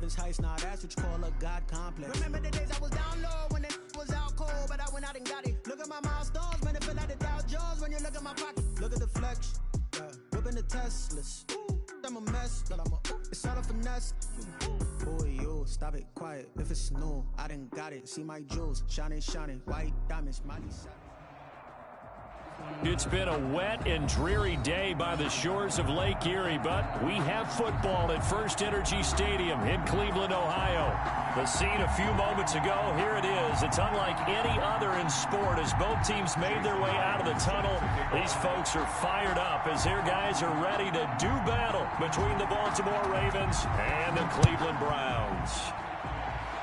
Heaven's heights, now that's what you call a God complex. Remember the days I was down low when it was out cold, but I went out and got it. Look at my milestones, man, it feel like the Dow Jones when you look at my pocket. Look at the flex, yeah. Whipping the Teslas. I'm a mess, but it's all a finesse. Boy, you stop it quiet. If it's new, I done got it. See my jewels, shining, shining, white diamonds, mighty savage. It's been a wet and dreary day by the shores of Lake Erie, but we have football at First Energy Stadium in Cleveland, Ohio. The scene a few moments ago, here it is. It's unlike any other in sport as both teams made their way out of the tunnel. These folks are fired up as their guys are ready to do battle between the Baltimore Ravens and the Cleveland Browns.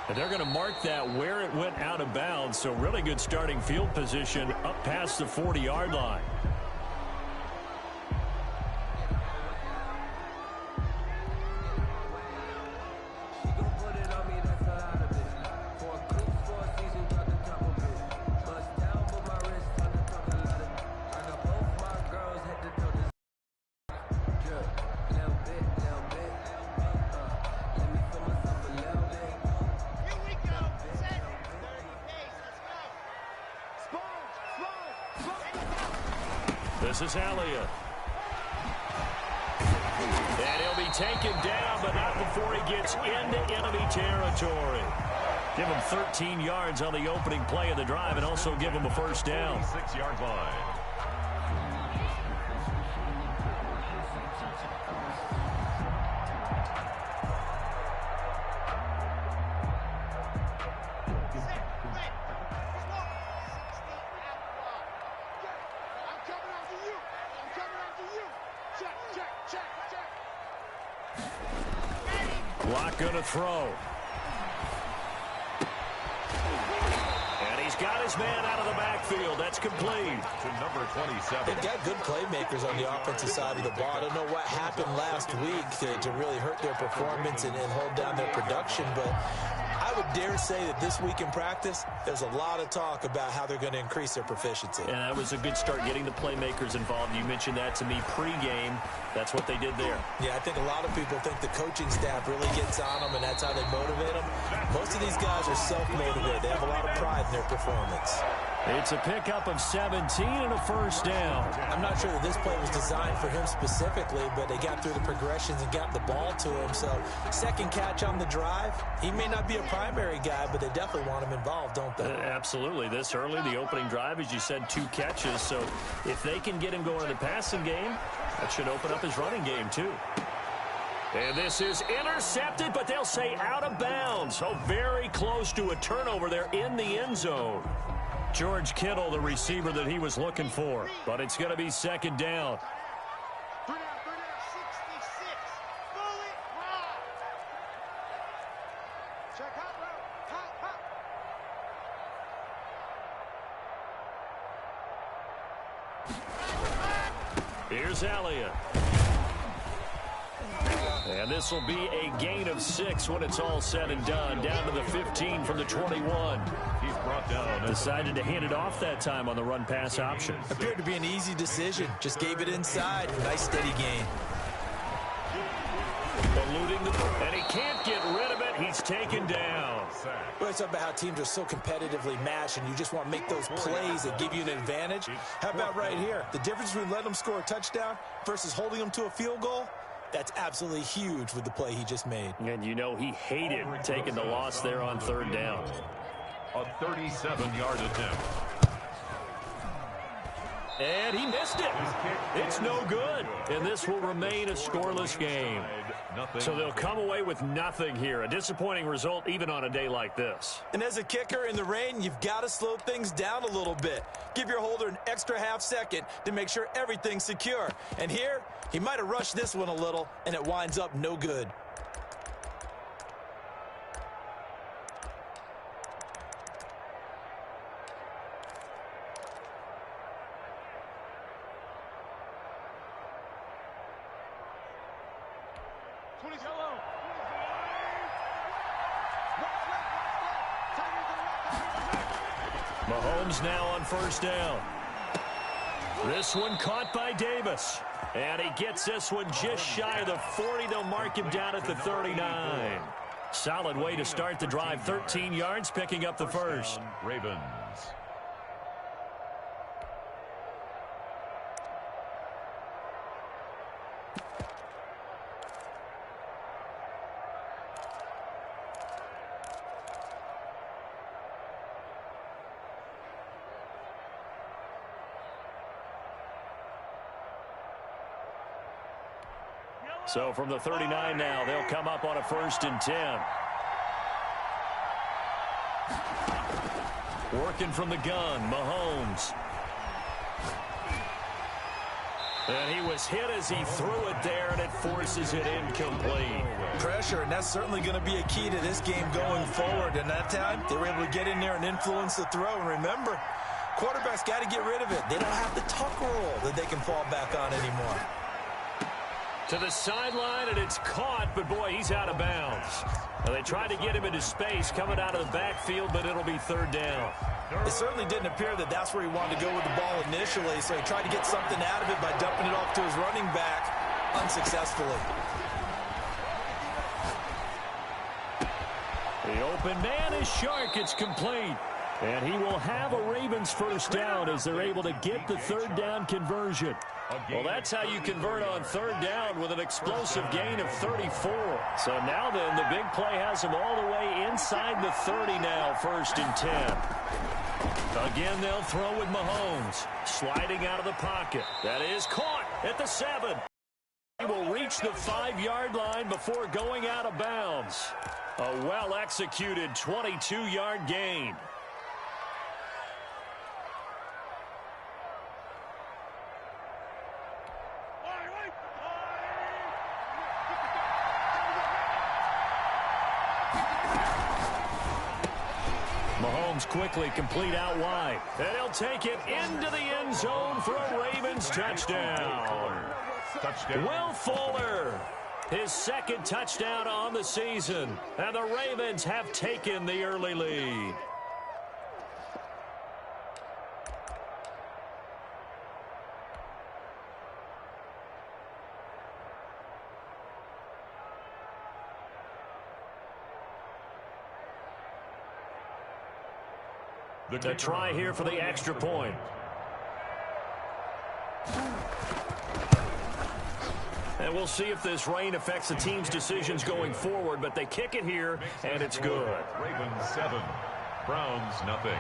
And they're going to mark that where it went out of bounds, so really good starting field position up past the 40-yard line. This is Elliott. And he'll be taken down, but not before he gets into enemy territory. Give him 13 yards on the opening play of the drive and also give him a first down. 6-yard line. Block going to throw. And he's got his man out of the backfield. That's complete. To number 27. They've got good playmakers on the offensive side of the ball. I don't know what happened last week to really hurt their performance and hold down their production, but I would dare say that this week in practice, there's a lot of talk about how they're going to increase their proficiency. And that was a good start getting the playmakers involved. You mentioned that to me pregame. That's what they did there. Yeah, I think a lot of people think the coaching staff really gets on them, and that's how they motivate them. Most of these guys are self-motivated. They have a lot of pride in their performance. It's a pickup of 17 and a first down. I'm not sure that this play was designed for him specifically, but they got through the progressions and got the ball to him. So, second catch on the drive. He may not be a primary guy, but they definitely want him involved, don't they? Absolutely. This early, the opening drive, as you said, 2 catches. So, if they can get him going in the passing game, that should open up his running game, too. And this is intercepted, but they'll say out of bounds. So, very close to a turnover there in the end zone. George Kittle, the receiver that he was looking for. But it's going to be second down. Here's Elliott. And this will be a gain of 6 when it's all said and done. Down to the 15 from the 21. He's brought down. Decided to hand it off that time on the run-pass option. Appeared to be an easy decision. Just gave it inside. Nice steady gain. Eluding and he can't get rid of it. He's taken down. Well, it's about how teams are so competitively matched, and you just want to make those plays that give you an advantage. How about right here? The difference between letting them score a touchdown versus holding them to a field goal? That's absolutely huge with the play he just made. And you know he hated taking the loss there on third down. A 37-yard attempt. And he missed it. It's no good. And this will remain a scoreless game. So they'll come away with nothing here. A disappointing result even on a day like this. And as a kicker in the rain, you've got to slow things down a little bit. Give your holder an extra half second to make sure everything's secure. And here, he might have rushed this one a little, and it winds up no good. Mahomes now on first down. This one caught by Davis. And he gets this one just shy of the 40. They'll mark him down at the 39. Solid way to start the drive. 13 yards, picking up the first. Ravens. So from the 39 now, they'll come up on a 1st and 10. Working from the gun, Mahomes. And he was hit as he threw it there, and it forces it incomplete. Pressure, and that's certainly going to be a key to this game going forward. And that time, they were able to get in there and influence the throw. And remember, quarterbacks got to get rid of it. They don't have the tuck roll that they can fall back on anymore. To the sideline, and it's caught, but boy, he's out of bounds. Well, they tried to get him into space coming out of the backfield, but it'll be 3rd down. It certainly didn't appear that that's where he wanted to go with the ball initially, so he tried to get something out of it by dumping it off to his running back unsuccessfully. The open man is Shark. It's complete. And he will have a Ravens 1st down as they're able to get the 3rd down conversion. Well, that's how you convert on 3rd down with an explosive gain of 34. So now then, the big play has him all the way inside the 30 now, 1st and 10. Again, they'll throw with Mahomes. Sliding out of the pocket. That is caught at the 7. He will reach the 5-yard line before going out of bounds. A well-executed 22-yard gain. Mahomes quickly complete out wide. And he'll take it into the end zone for a Ravens touchdown. Will Fuller, his 2nd touchdown on the season. And the Ravens have taken the early lead. To try here for the extra point. And we'll see if this rain affects the team's decisions going forward, but they kick it here, and it's good. Ravens 7, Browns nothing.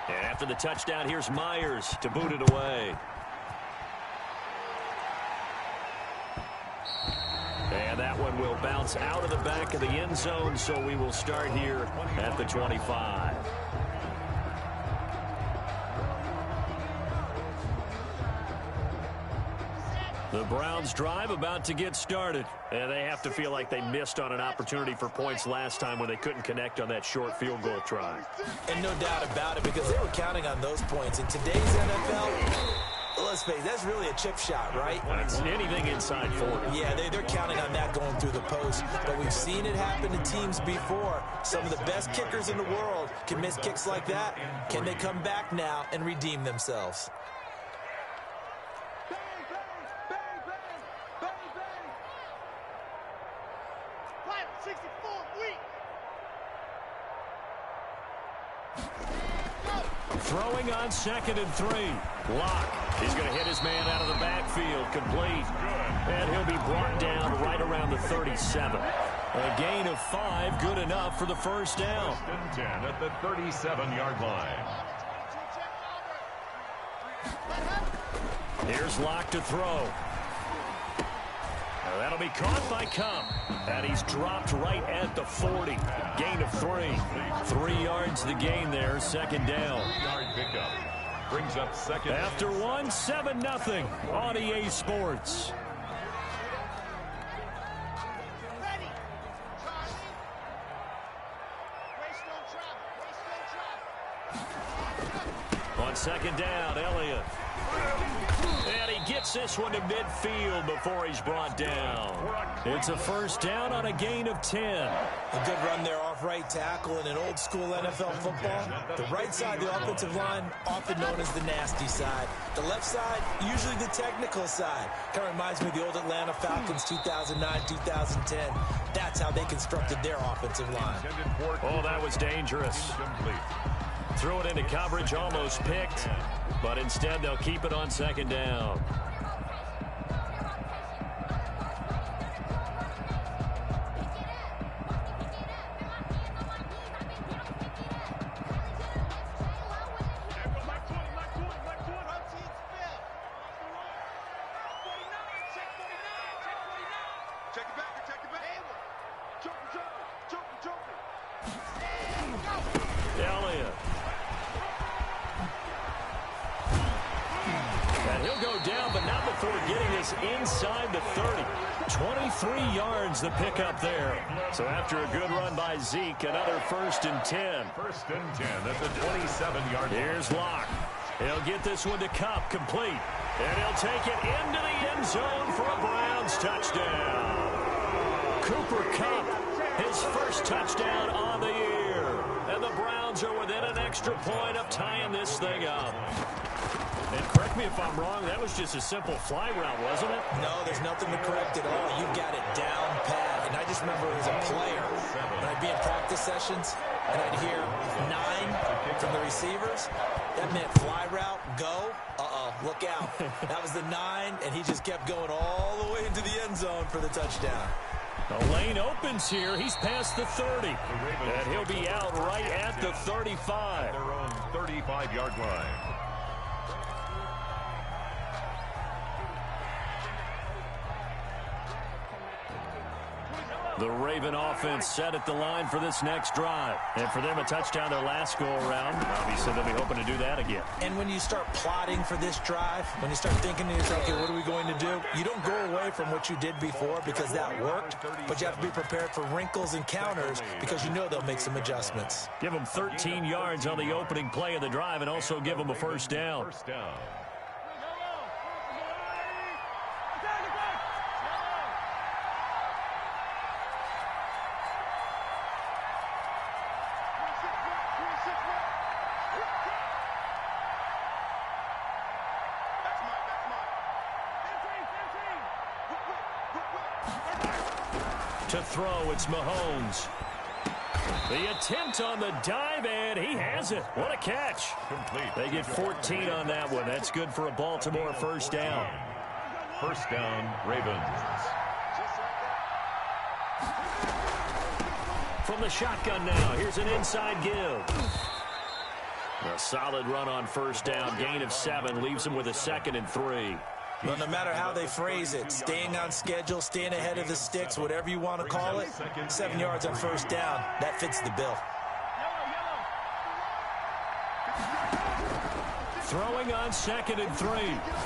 And after the touchdown, here's Myers to boot it away. And that one will bounce out of the back of the end zone, so we will start here at the 25. The Browns drive about to get started, and they have to feel like they missed on an opportunity for points last time when they couldn't connect on that short field goal try. And no doubt about it, because they were counting on those points. In today's NFL, let's face it, that's really a chip shot, right? It's anything inside 40. Yeah, they're counting on that going through the post. But we've seen it happen to teams before. Some of the best kickers in the world can miss kicks like that. Can they come back now and redeem themselves? Throwing on 2nd and 3. Lock. He's going to hit his man out of the backfield. Complete. And he'll be brought down right around the 37. A gain of 5. Good enough for the 1st down. 1st and 10 at the 37-yard line. Here's Lock to throw. That'll be caught by Cup. And he's dropped right at the 40. Gain of 3. 3 yards the gain there. 2nd down. 3-yard pickup. Brings up 2nd. After 1, 7-0 on EA Sports. On 2nd down, Elliott. And And he gets this one to midfield before he's brought down. It's a first down on a gain of 10. A good run there off right tackle in an old-school NFL football. The right side, the offensive line, often known as the nasty side. The left side, usually the technical side. Kind of reminds me of the old Atlanta Falcons 2009, 2010. That's how they constructed their offensive line. Oh, that was dangerous. Threw it into coverage, almost picked, but instead they'll keep it on second down. Elliott. And he'll go down, but not before getting this inside the 30. 23 yards the pickup there. So after a good run by Zeke, another 1st and 10. 1st and 10 at the 27-yard line. Here's Locke. He'll get this one to Kupp, complete. And he'll take it into the end zone for a Browns touchdown. Cooper Kupp, his first touchdown on the year. And the Browns are within an extra point of tying this thing up. And correct me if I'm wrong, that was just a simple fly route, wasn't it? No, there's nothing to correct at all. You've got it down pat. And I just remember as a player, when I'd be in practice sessions, and I'd hear 9 from the receivers, that meant fly route, go, look out. That was the 9, and he just kept going all the way into the end zone for the touchdown. The lane opens here. He's past the 30. And he'll be out right at the 35. Their own 35-yard line. The Raven offense set at the line for this next drive. And for them, a touchdown their last go-around. Obviously, they'll be hoping to do that again. And when you start plotting for this drive, when you start thinking to yourself, okay, what are we going to do? You don't go away from what you did before because that worked, but you have to be prepared for wrinkles and counters because you know they'll make some adjustments. Give them 13 yards on the opening play of the drive and also give them a first down. First down. To throw, it's Mahomes. The attempt on the dive, and he has it. What a catch. Complete. They get 14 on that one. That's good for a Baltimore first down. First down, Ravens. From the shotgun now, here's an inside give. A solid run on first down. Gain of 7 leaves him with a 2nd and 3. Well, no matter how they phrase it, staying on schedule, staying ahead of the sticks, whatever you want to call it, 7 yards on first down, that fits the bill. Throwing on 2nd and 3.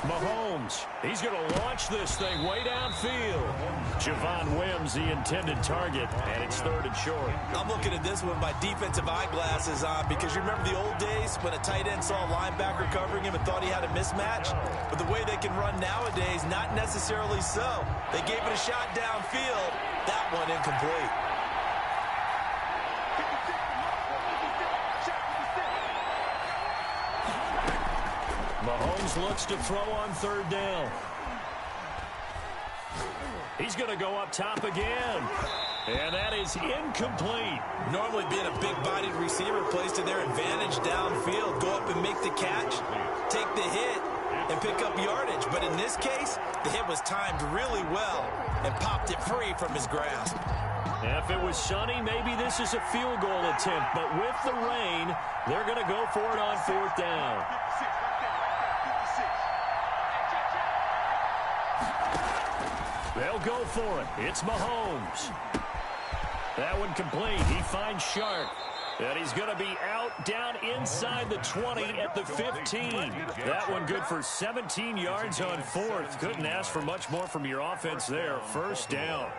Mahomes. He's going to launch this thing way downfield. Javon Wims, the intended target, and it's 3rd and short. I'm looking at this one with my defensive eyeglasses on because you remember the old days when a tight end saw a linebacker covering him and thought he had a mismatch? But the way they can run nowadays, not necessarily so. They gave it a shot downfield. That one incomplete. Mahomes looks to throw on 3rd down. He's going to go up top again. And that is incomplete. Normally being a big-bodied receiver plays to their advantage downfield. Go up and make the catch, take the hit, and pick up yardage. But in this case, the hit was timed really well and popped it free from his grasp. If it was sunny, maybe this is a field goal attempt. But with the rain, they're going to go for it on 4th down. They'll go for it. It's Mahomes. That one complete. He finds Sharp. And he's going to be out down inside the 20 at the 15. That one good for 17 yards on 4th. Couldn't ask for much more from your offense there. First down.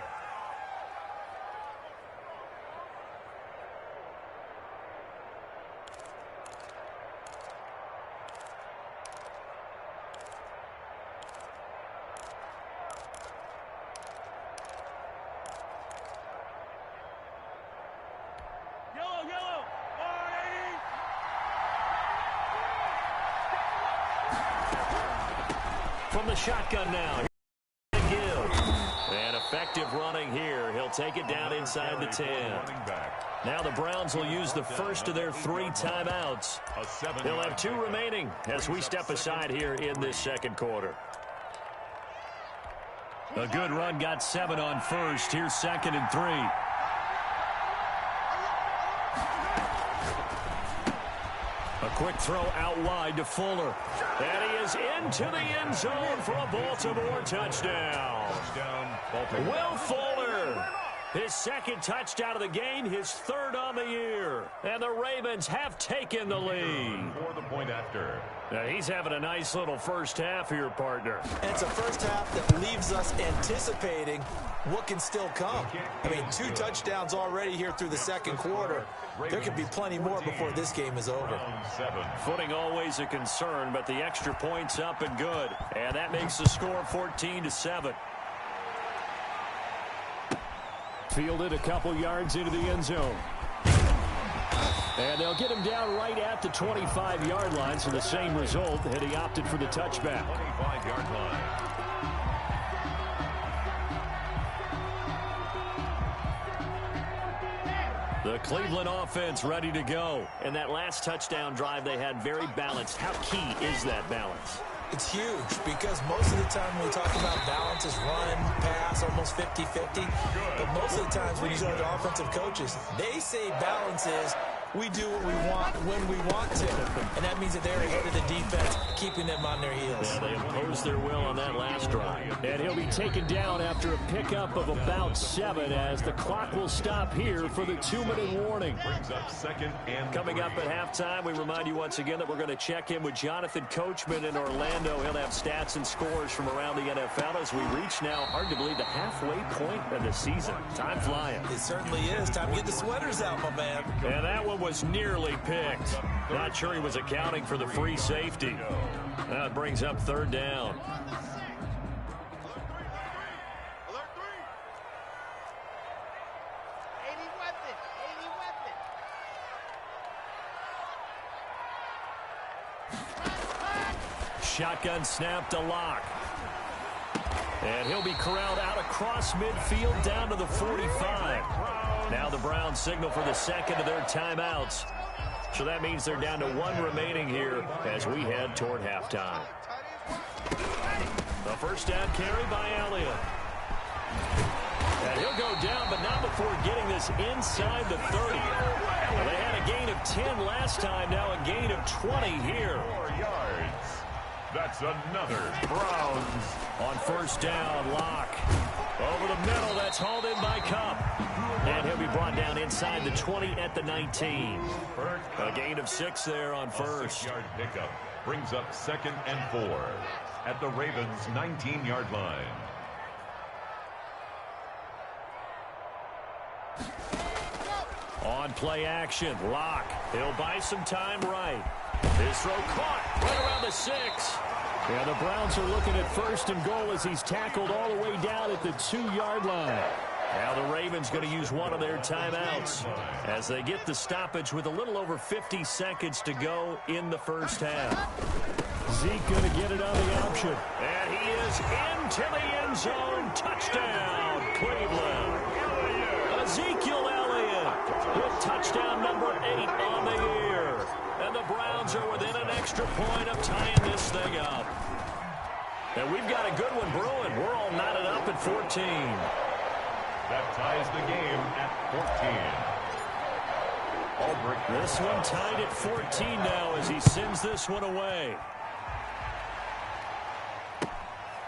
From the shotgun now. And effective running here. He'll take it down inside the 10. Now the Browns will use the first of their 3 timeouts. They'll have 2 remaining as we step aside here in this second quarter. A good run got 7 on first. Here's 2nd and 3. A quick throw out wide to Fuller. And he is into the end zone for a Baltimore touchdown. Will Fuller, his 2nd touchdown of the game, his 3rd on the year. And the Ravens have taken the lead. For the point after. Now he's having a nice little first half here, partner. And it's a first half that leaves us anticipating what can still come. I mean, 2 touchdowns already here through the second quarter. There could be plenty more before this game is over. Footing always a concern, but the extra point's up and good. And that makes the score 14-7. Fielded a couple yards into the end zone. And they'll get him down right at the 25-yard line, so the same result, and he opted for the touchback. 25-yard line. The Cleveland offense ready to go. And that last touchdown drive they had very balanced. How key is that balance? It's huge because most of the time when we talk about balance is run, pass, almost 50-50. But most of the times when you go to offensive coaches, they say balance is we do what we want when we want to. And that means that they're ahead of the defense, keeping them on their heels. Yeah, they imposed their will on that last drive. And he'll be taken down after a pickup of about 7 as the clock will stop here for the 2-minute warning. Brings up 2nd and Coming up at halftime, we remind you once again that we're going to check in with Jonathan Coachman in Orlando. He'll have stats and scores from around the NFL as we reach now, hard to believe, the halfway point of the season. Time flying. It certainly is. Time to get the sweaters out, my man. And that one was nearly picked. Not sure he was accounting for the free safety. That brings up 3rd down. Shotgun snap to Locke. And he'll be corralled out across midfield down to the 45. Now the Browns signal for the 2nd of their timeouts. So that means they're down to 1 remaining here as we head toward halftime. The first down carry by Elliott. And he'll go down, but not before getting this inside the 30. Well, they had a gain of 10 last time, now a gain of 20 here. 4 yards. That's another Browns. On first down, Locke. Over the middle, that's hauled in by Cup. And he'll be brought down inside the 20 at the 19. A gain of 6 there on first. 6-yard pickup brings up 2nd and 4 at the Ravens' 19-yard line. On play action, Locke. He'll buy some time right. His throw caught right around the 6. Yeah, the Browns are looking at 1st and goal as he's tackled all the way down at the 2-yard line. Now the Ravens going to use one of their timeouts as they get the stoppage with a little over 50 seconds to go in the first half. Zeke going to get it on the option. And he is into the end zone. Touchdown, Cleveland. Ezekiel Elliott with touchdown number 8 on the year. And the Browns are within an extra point of tying this thing up. And we've got a good one brewing. We're all knotted up at 14. That ties the game at 14. This one tied at 14 now as he sends this one away.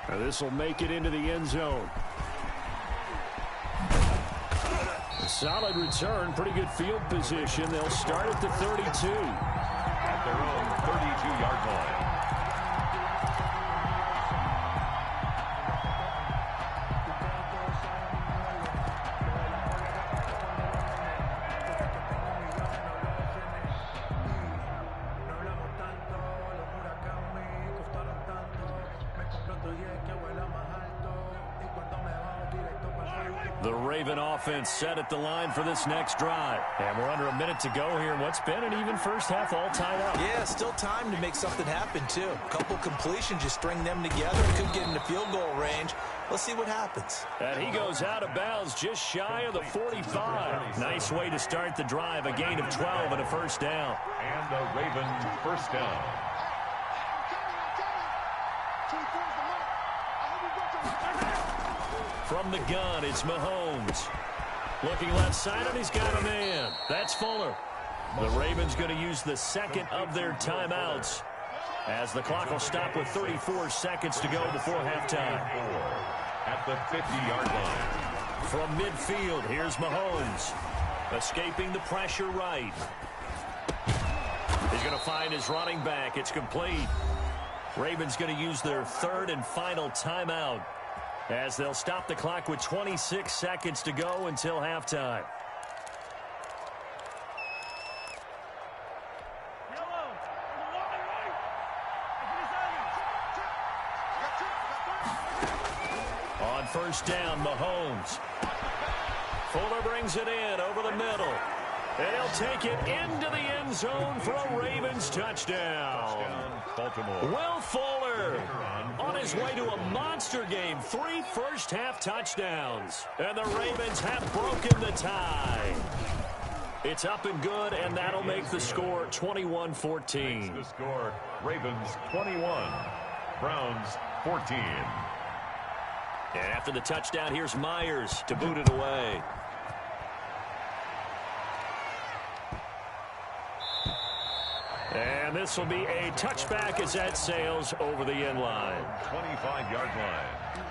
Now this will make it into the end zone. Solid return, pretty good field position. They'll start at the 32. At their own 32-yard line. The Raven offense set at the line for this next drive. And we're under a minute to go here in what's been an even first half, all tied up. Yeah, still time to make something happen, too. A couple completions, you string them together, could get into field goal range. Let's see what happens. And he goes out of bounds just shy of the 45. Nice way to start the drive, a gain of 12 and a first down. And the Ravens first down. From the gun, it's Mahomes. Looking left side, and he's got a man. That's Fuller. The Ravens going to use the second of their timeouts as the clock will stop with 34 seconds to go before halftime. At the 50-yard line. From midfield, here's Mahomes. Escaping the pressure right. He's going to find his running back. It's complete. Ravens going to use their third and final timeout as they'll stop the clock with 26 seconds to go until halftime. On first down, Mahomes. Fuller brings it in over the middle. And he'll take it into the end zone for a Ravens touchdown. Baltimore. Will Fuller on his way to a monster game. 3 first-half touchdowns. And the Ravens have broken the tie. It's up and good, and that'll make the score 21-14. The score, Ravens 21, Browns 14. And after the touchdown, here's Myers to boot it away. And this will be a touchback as that sails over the end line. 25-yard line.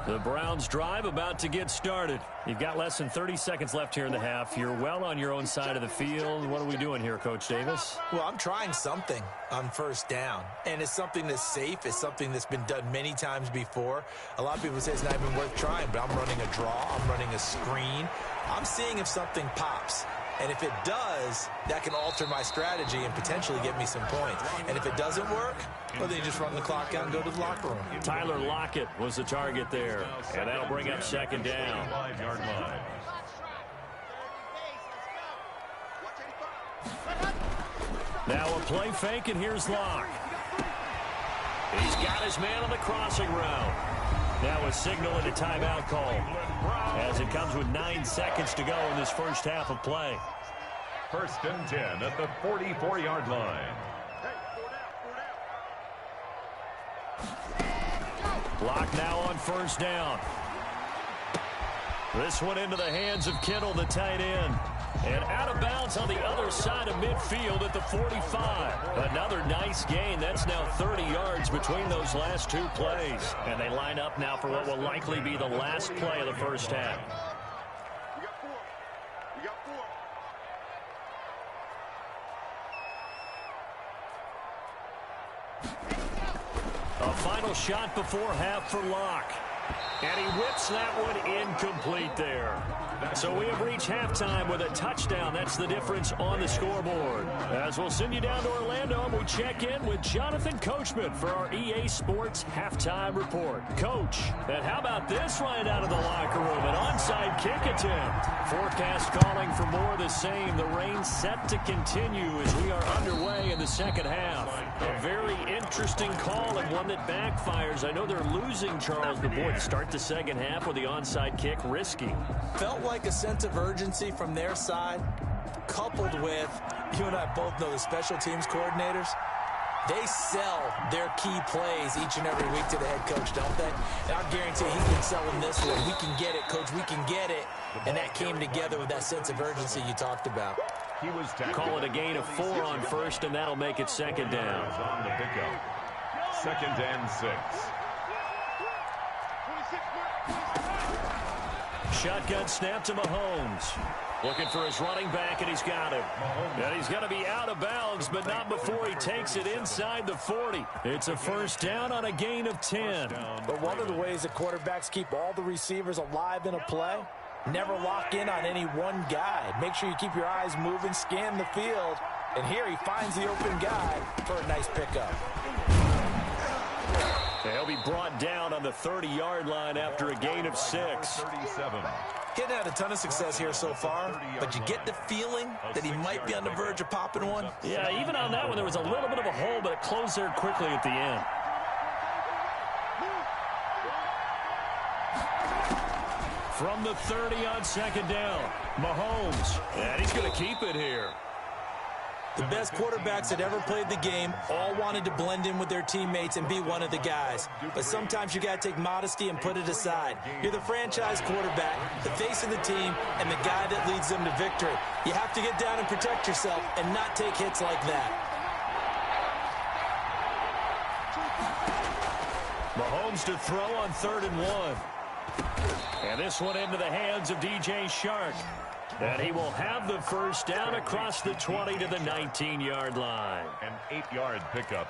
The Browns drive about to get started. You've got less than 30 seconds left here in the half. You're well on your own side of the field. What are we doing here, Coach Davis? Well, I'm trying something on first down, and it's something that's safe. It's something that's been done many times before. A lot of people say it's not even worth trying, but I'm running a draw. I'm running a screen. I'm seeing if something pops. And if it does, that can alter my strategy and potentially get me some points. And if it doesn't work, well, then you just run the clock out and go to the locker room. Tyler Lockett was the target there. And that'll bring up second down. 5-yard line. Now a play fake, and here's Locke. He's got his man on the crossing route. Now a signal and a timeout call as it comes with 9 seconds to go in this first half of play. First and 10 at the 44-yard line. Locke now on first down. This one into the hands of Kittle, the tight end. And out of bounds on the other side of midfield at the 45. Another nice gain. That's now 30 yards between those last 2 plays. And they line up now for what will likely be the last play of the first half. A final shot before half for Locke. And he whips that one incomplete there. So we have reached halftime with a touchdown. That's the difference on the scoreboard. As we'll send you down to Orlando, and we check in with Jonathan Coachman for our EA Sports Halftime Report. Coach, and how about this right out of the locker room? An onside kick attempt. Forecast calling for more of the same. The rain set to continue as we are underway in the second half. A very interesting call and one that backfires. I know they're losing, Charles, but boy, to start the second half with the onside kick, risky. Felt like a sense of urgency from their side, coupled with, you and I both know the special teams coordinators, they sell their key plays each and every week to the head coach, don't they? And I guarantee he's been selling this one. We can get it, coach, we can get it. And that came together with that sense of urgency you talked about. He was call it a gain of 4 on first, and that'll make it second down. On the pickup. Second and 6. Shotgun snap to Mahomes. Looking for his running back, and he's got him. And he's going to be out of bounds, but not before he takes it inside the 40. It's a first down on a gain of 10. But one of the ways that quarterbacks keep all the receivers alive in a play, never lock in on any one guy. Make sure you keep your eyes moving, scan the field, And here he finds the open guy for a nice pickup. He'll be brought down on the 30-yard line after a gain of 6. 37. Getting had a ton of success here so far, but you get the feeling that he might be on the verge of popping one. Yeah, even on that one, there was a little bit of a hole, but it closed there quickly at the end. From the 30 on second down, Mahomes. And he's going to keep it here. The best quarterbacks that ever played the game all wanted to blend in with their teammates and be one of the guys. But sometimes you got to take modesty and put it aside. You're the franchise quarterback, the face of the team, and the guy that leads them to victory. You have to get down and protect yourself and not take hits like that. Mahomes to throw on 3rd and 1. And this one into the hands of DJ Shark. And he will have the first down across the 20 to the 19-yard line. An 8-yard pickup.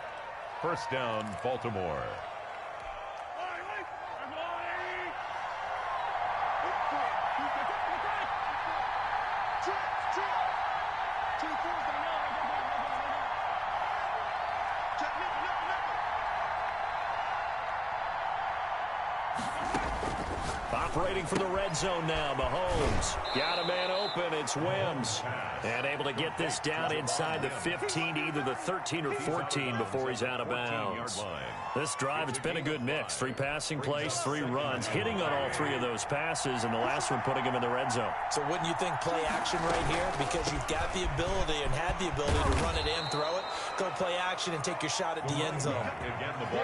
First down, Baltimore. Operating from the red zone now, Mahomes. Got a man open, it's Wims. And able to get this down inside the 15 to either the 13 or 14 before he's out of bounds. This drive, it's been a good mix. 3 passing plays, 3 runs, hitting on all 3 of those passes, and the last one putting him in the red zone. So wouldn't you think play action right here? Because you've got the ability and had the ability to run it and throw it. Go play action and take your shot at the end zone.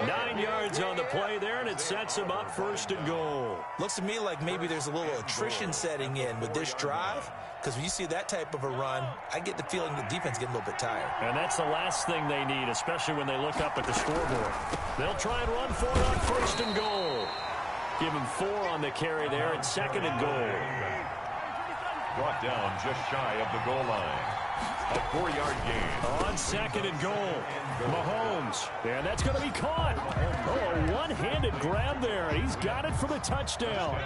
9 yards on the play there, and it sets him up 1st and goal. Looks to me like maybe there's a little attrition setting in with this drive, because when you see that type of a run, I get the feeling the defense getting a little bit tired. And that's the last thing they need, especially when they look up at the scoreboard. They'll try and run for it on 1st and goal. Give him 4 on the carry there at 2nd and goal. Brought down just shy of the goal line. A 4-yard gain. On 2nd and goal, Mahomes. And that's going to be caught. Oh, a one-handed grab there. He's got it for the touchdown.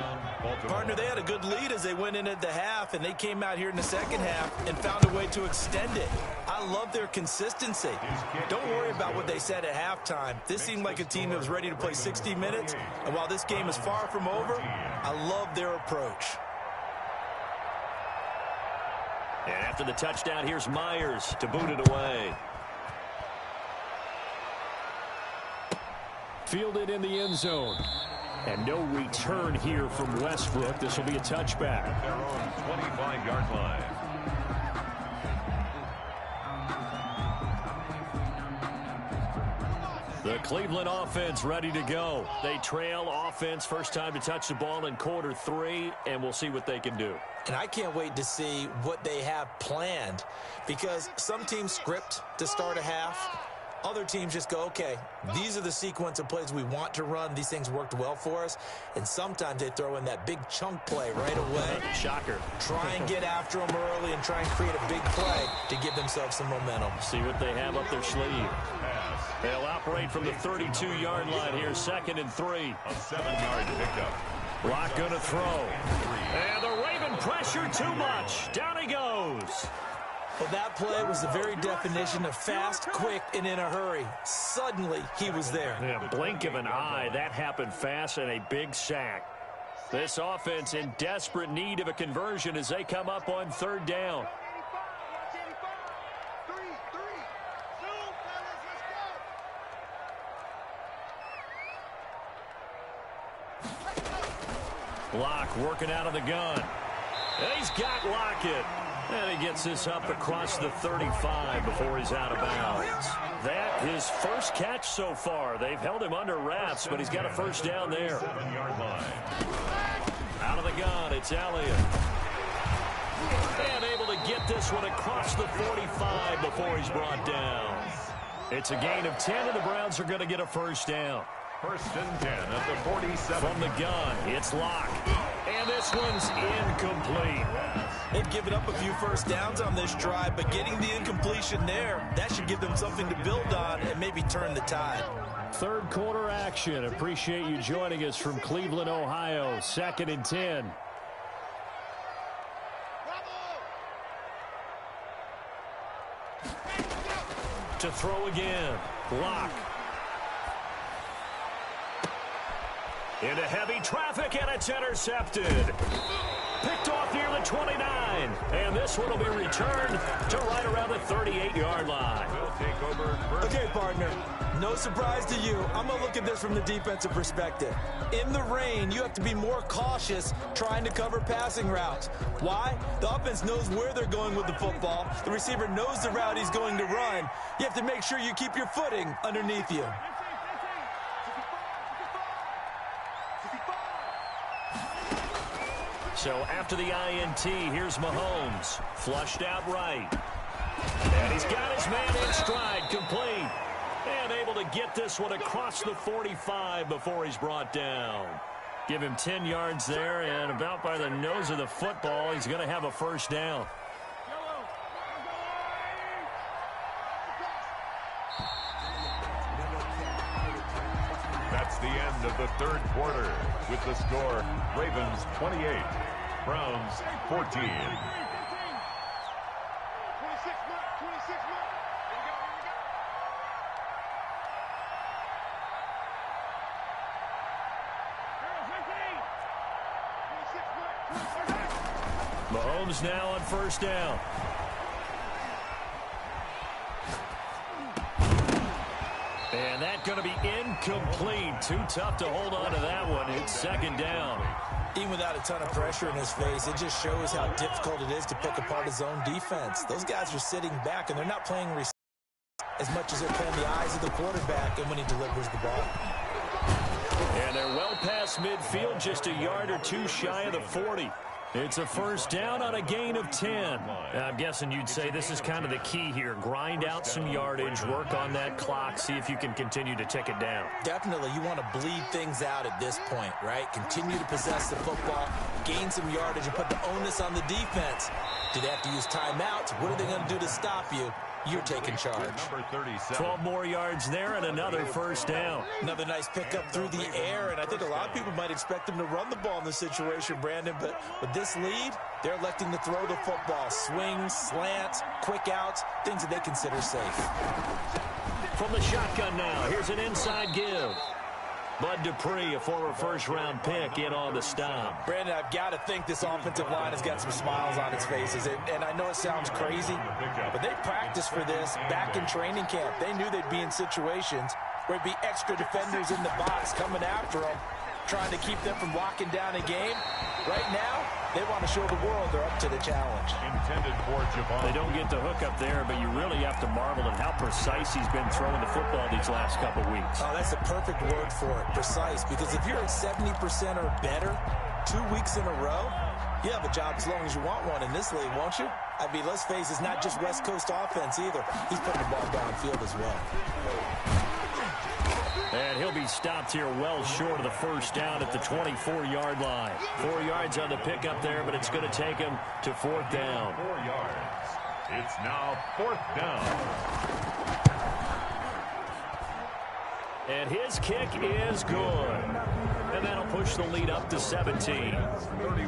Partner, they had a good lead as they went in at the half, and they came out here in the second half and found a way to extend it. I love their consistency. Don't worry about what they said at halftime. This seemed like a team that was ready to play 60 minutes, and while this game is far from over, I love their approach. And after the touchdown, here's Myers to boot it away. Fielded in the end zone. And no return here from Westbrook. This will be a touchback. At their own 25-yard line. The Cleveland offense ready to go. They trail offense, first time to touch the ball in quarter 3, and we'll see what they can do. And I can't wait to see what they have planned, because some teams script to start a half. Other teams just go, okay, these are the sequence of plays we want to run. These things worked well for us. And sometimes they throw in that big chunk play right away. Shocker. Try and get after them early and try and create a big play to give themselves some momentum. See what they have up their sleeve. They'll operate from the 32-yard line here, 2nd and 3. A 7-yard pickup. Block going to throw. And the Raven pressure too much. Down he goes. Well, that play was the very definition of fast, quick, and in a hurry. Suddenly, he was there. Yeah, blink of an eye. That happened fast, and a big sack. This offense in desperate need of a conversion as they come up on 3rd down. Block working out of the gun. And he's got Lockett. And he gets this up across the 35 before he's out of bounds. That his first catch so far. They've held him under wraps, but he's got a first down there. 7-yard line. Out of the gun, it's Elliott. And able to get this one across the 45 before he's brought down. It's a gain of 10, and the Browns are going to get a first down. 1st and 10 at the 47. From the gun, it's Locke. And this one's incomplete. They've given up a few first downs on this drive, but getting the incompletion there, that should give them something to build on and maybe turn the tide. 3rd quarter action. Appreciate you joining us from Cleveland, Ohio. 2nd and 10. To throw again. Block. Into heavy traffic, and it's intercepted. Picked off near the 29. And this one will be returned to right around the 38-yard line. Okay, partner. No surprise to you. I'm going to look at this from the defensive perspective. In the rain, you have to be more cautious trying to cover passing routes. Why? The offense knows where they're going with the football. The receiver knows the route he's going to run. You have to make sure you keep your footing underneath you. So after the INT, here's Mahomes. Flushed out right. And he's got his man in stride, complete. And able to get this one across the 45 before he's brought down. Give him 10 yards there, and about by the nose of the football, he's going to have a first down. That's the end of the third quarter with the score Ravens 28, Browns 14. Mahomes now on first down. And that's going to be incomplete. Too tough to hold on to that one. It's second down. Even without a ton of pressure in his face, it just shows how difficult it is to pick apart his own defense. Those guys are sitting back, and they're not playing as much as they're playing the eyes of the quarterback and when he delivers the ball. And they're well past midfield, just a yard or two shy of the 40. It's a first down on a gain of 10. I'm guessing you'd say this is kind of the key here. Grind out some yardage, work on that clock, see if you can continue to tick it down. Definitely, you want to bleed things out at this point, right? Continue to possess the football, gain some yardage, and put the onus on the defense. Do they have to use timeouts? What are they going to do to stop you? You're taking charge. 12 more yards there and another first down. Another nice pickup through the air, and I think a lot of people might expect them to run the ball in this situation, Brandon, but with this lead, they're electing to throw the football. Swings, slants, quick outs, things that they consider safe. From the shotgun now, here's an inside give. Bud Dupree, a former first-round pick, in on the stop. Brandon, I've got to think this offensive line has got some smiles on its faces. And I know it sounds crazy, but they practiced for this back in training camp. They knew they'd be in situations where it'd be extra defenders in the box coming after them, trying to keep them from locking down a game. Right now, they want to show the world they're up to the challenge. Intended for Javon. They don't get the hook up there, but you really have to marvel at how precise he's been throwing the football these last couple weeks. Oh, that's the perfect word for it, precise, because if you're at 70% or better 2 weeks in a row, you have a job as long as you want one in this league, won't you? I mean, let's face it, it's not just West Coast offense either. He's putting the ball downfield as well. And he'll be stopped here well short of the first down at the 24-yard line. 4 yards on the pickup there, but it's going to take him to fourth down. 4 yards. It's now fourth down. And his kick is good. And that'll push the lead up to 17.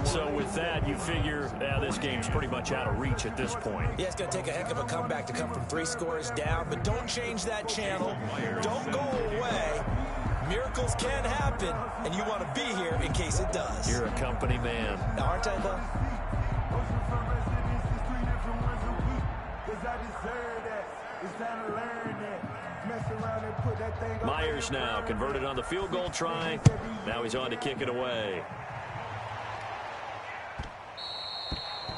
So with that, you figure this game's pretty much out of reach at this point. Yeah, it's going to take a heck of a comeback to come from 3 scores down, but don't change that channel. Don't go away. Miracles can happen, and you want to be here in case it does. You're a company man. Now, aren't I, though? Myers now converted on the field goal try. Now he's on to kick it away.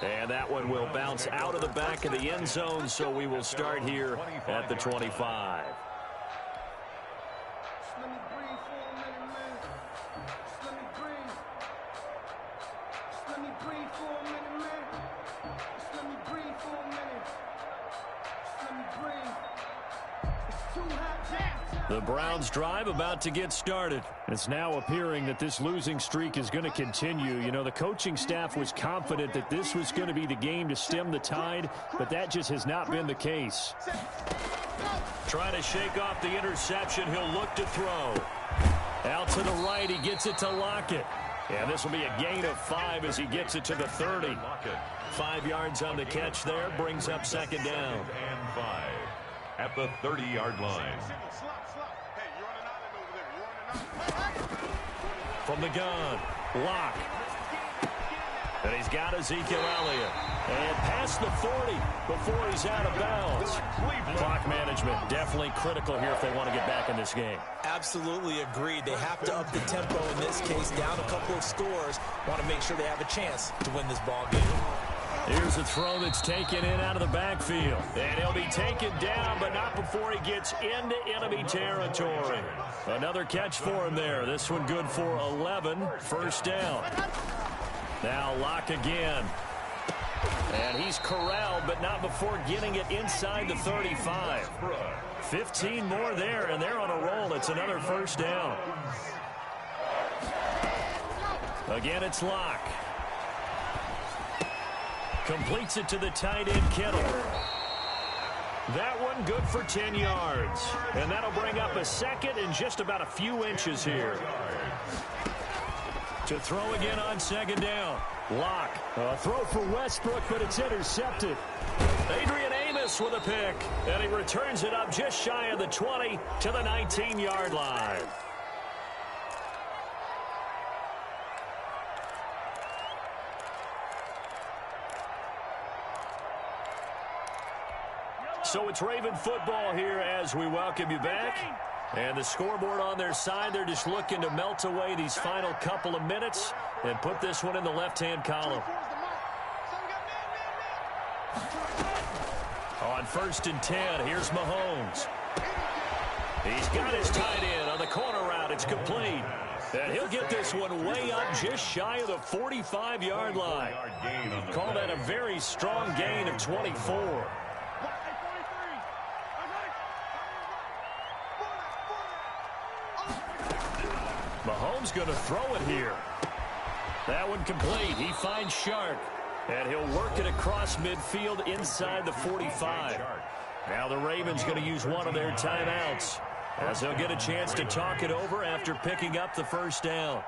And that one will bounce out of the back of the end zone, so we will start here at the 25. The Browns drive about to get started. It's now appearing that this losing streak is going to continue. You know, the coaching staff was confident that this was going to be the game to stem the tide, but that just has not been the case. Trying to shake off the interception. He'll look to throw. Out to the right. He gets it to Lockett. And this will be a gain of 5 as he gets it to the 30. 5 yards on the catch there. Brings up second down. And 5. at the 30-yard line. From the gun, Locke. And he's got Ezekiel Elliott. And past the 40 before he's out of bounds. Clock management definitely critical here if they want to get back in this game. Absolutely agreed. They have to up the tempo in this case, down a couple of scores. Want to make sure they have a chance to win this ball game. Here's a throw that's taken in out of the backfield. And he'll be taken down, but not before he gets into enemy territory. Another catch for him there. This one good for 11. First down. Now Locke again. And he's corralled, but not before getting it inside the 35. 15 more there, and they're on a roll. It's another first down. Again, it's Locke. Completes it to the tight end, Kittle. That one good for 10 yards. And that'll bring up a second and just about a few inches here. To throw again on second down. Locke. A throw for Westbrook, but it's intercepted. Adrian Amos with a pick. And he returns it up just shy of the 20 to the 19-yard line. So it's Raven football here as we welcome you back. And the scoreboard on their side, they're just looking to melt away these final couple of minutes and put this one in the left-hand column. On 1st and 10, here's Mahomes. He's got his tight end on the corner route. It's complete. And he'll get this one way up just shy of the 45-yard line. Call that a very strong gain of 24. Mahomes going to throw it here. That one complete. He finds Shark. And he'll work it across midfield inside the 45. Now the Ravens going to use one of their timeouts as they'll get a chance to talk it over after picking up the first down.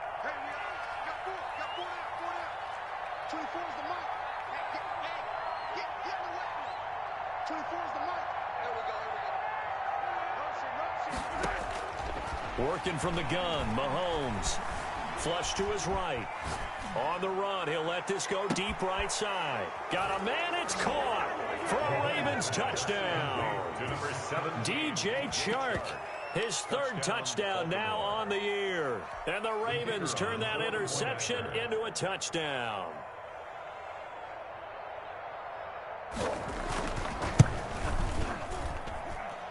Working from the gun, Mahomes. Flush to his right. On the run, he'll let this go deep right side. Got a man, it's caught for a Ravens touchdown. DJ Chark, his 3rd touchdown now on the year. And the Ravens turn that interception into a touchdown.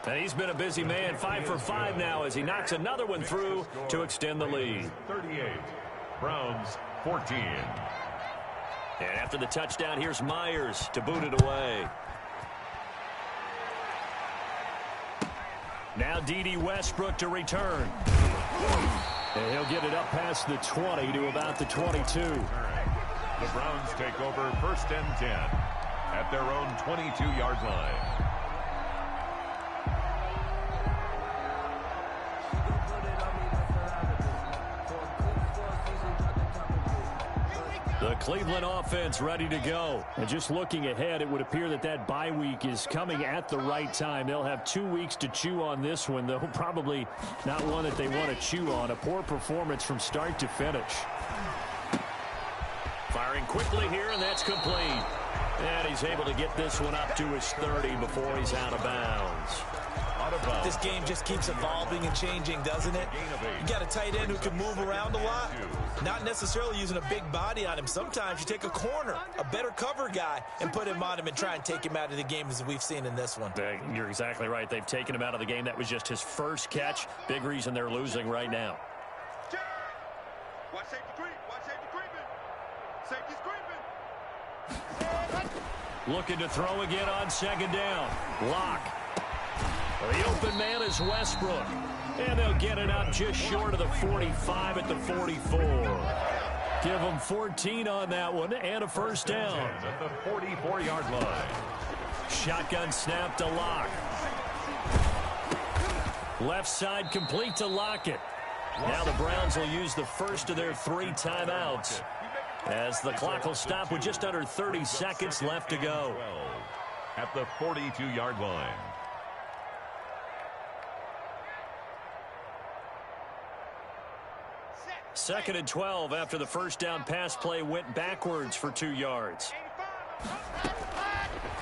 And he's been a busy man, 5 for 5 now as he knocks another one through to extend the lead. 38, Browns 14. And after the touchdown, here's Myers to boot it away. Now D.D. Westbrook to return. And he'll get it up past the 20 to about the 22. The Browns take over 1st and 10 at their own 22-yard line. The Cleveland offense ready to go. And just looking ahead, it would appear that that bye week is coming at the right time. They'll have 2 weeks to chew on this one, though probably not one that they want to chew on. A poor performance from start to finish. Firing quickly here, and that's complete. And he's able to get this one up to his 30 before he's out of bounds. This game just keeps evolving and changing, doesn't it? You got a tight end who can move around a lot, not necessarily using a big body on him. Sometimes you take a corner, a better cover guy, and put him on him and try and take him out of the game as we've seen in this one. You're exactly right. They've taken him out of the game. That was just his first catch. Big reason they're losing right now. Watch safety creep. Watch safety creeping. Safety's creeping. Looking to throw again on 2nd down. Locke. The open man is Westbrook. And they'll get it up just short of the 45 at the 44. Give them 14 on that one and a first down. At the 44-yard line. Shotgun snap to Locke. Left side complete to Lockett. Now the Browns will use the first of their 3 timeouts as the clock will stop with just under 30 seconds left to go. At the 42-yard line. 2nd and 12 after the first down pass play went backwards for 2 yards.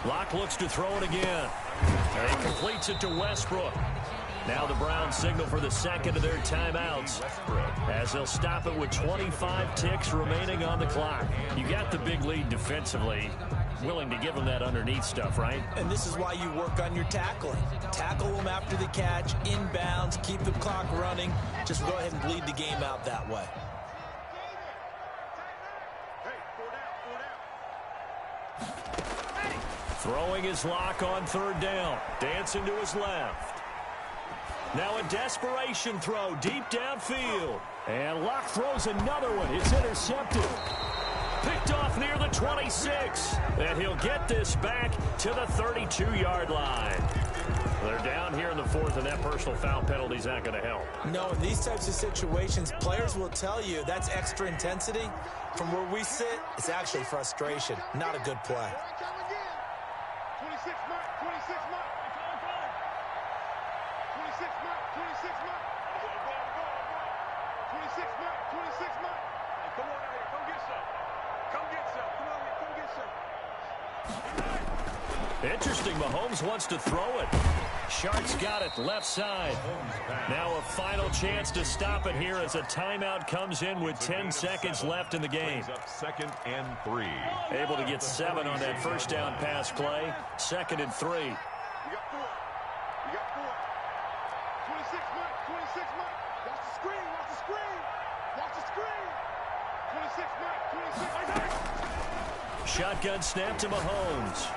Locke looks to throw it again. And he completes it to Westbrook. Now the Browns signal for the second of their timeouts as they'll stop it with 25 ticks remaining on the clock. You got the big lead defensively. Willing to give them that underneath stuff, right? And this is why you work on your tackling. Tackle them after the catch, inbounds, keep the clock running. Just go ahead and bleed the game out that way. Throwing his Locke on 3rd down. Dancing to his left. Now a desperation throw deep downfield. And Locke throws another one. It's intercepted. Picked off near the 26. And he'll get this back to the 32-yard line. They're down here in the 4th, and that personal foul penalty is not going to help. No, in these types of situations, players will tell you that's extra intensity. From where we sit, it's actually frustration. Not a good play. 26 mark, 26 mark. 26 mark, 26 mark. 26 mark, 26 mark. Hey, come on out here, come get some. Come get some. Come on here, come get some. Interesting, Mahomes wants to throw it. Sharks got it left side. Now a final chance to stop it here as a timeout comes in with 10 seconds left in the game. Up 2nd and 3. Able to get 7 on that first down pass play. 2nd and 3. You got 4. You got 4. 26 mark, 26 mark. Watch the screen, watch the screen. Watch the screen. 26 mark, 26 mark. Shotgun snap to Mahomes.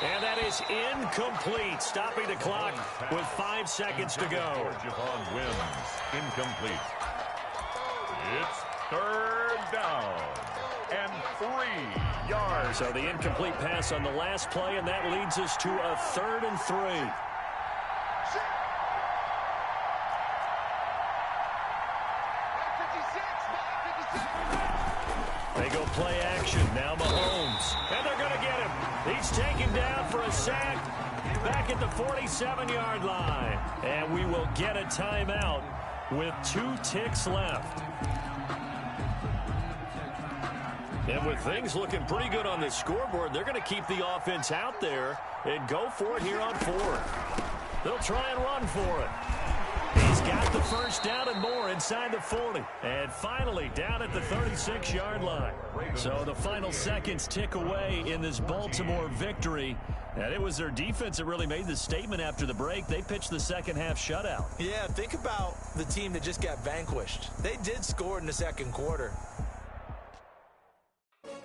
And that is incomplete, stopping the clock with 5 seconds to go. Javon wins. Incomplete. It's 3rd down and 3 yards. So the incomplete pass on the last play, and that leads us to a 3rd and 3. They go play action. Now Mahomes. And they're going to get him. He's taken down for a sack back at the 47-yard line. And we will get a timeout with 2 ticks left. And with things looking pretty good on the scoreboard, they're going to keep the offense out there and go for it here on 4th. They'll try and run for it. He's got the first down and more inside the 40. And finally down at the 36-yard line. So the final seconds tick away in this Baltimore victory. And it was their defense that really made the statement after the break. They pitched the second half shutout. Yeah, think about the team that just got vanquished. They did score in the 2nd quarter.